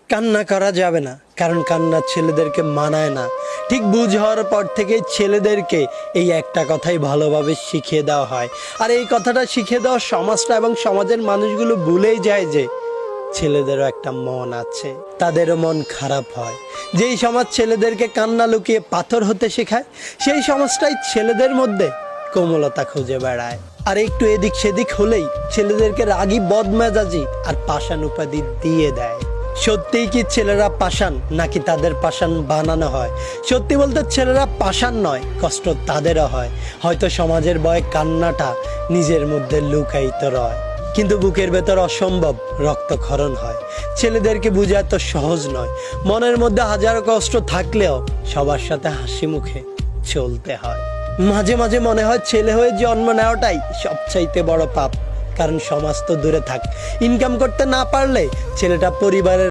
কান্না করা যাবে না, কারণ কান্না ছেলেদেরকে মানায় না। ঠিক বুঝ হওয়ার পর থেকে ছেলেদেরকে এই একটা কথাই ভালোভাবে শিখিয়ে দেওয়া হয়। আর এই কথাটা শিখিয়ে দেওয়া সমাজটা এবং সমাজের মানুষগুলো ভুলেই যায় যে ছেলেদেরও একটা মন আছে, তাদেরও মন খারাপ হয়। যেই সমাজ ছেলেদেরকে কান্না লুকিয়ে পাথর হতে শেখায়, সেই সমাজটাই ছেলেদের মধ্যে কোমলতা খুঁজে বেড়ায়। আর একটু এদিক সেদিক হলেই ছেলেদেরকে রাগী, বদমেজাজি আর পাষাণ উপাধি দিয়ে দেয়। সত্যিই কি ছেলেরা পাষাণ, নাকি তাদের পাষাণ বানানো হয়? সত্যি বলতে ছেলেরা পাষাণ নয়, কষ্ট তাদেরও হয়। হয়তো সমাজের ভয়ে কান্নাটা নিজের মধ্যে লুকায়িত রয়, কিন্তু বুকের ভেতর অসম্ভব রক্তক্ষরণ হয়। ছেলেদেরকে বোঝা এত সহজ নয়। মনের মধ্যে হাজারো কষ্ট থাকলেও সবার সাথে হাসি মুখে চলতে হয়। মাঝে মাঝে মনে হয় ছেলে হয়ে জন্ম নেওয়াটাই সবচাইতে বড় পাপ। কারণ সমাজ তো দূরে থাক, ইনকাম করতে না পারলে ছেলেটা পরিবারের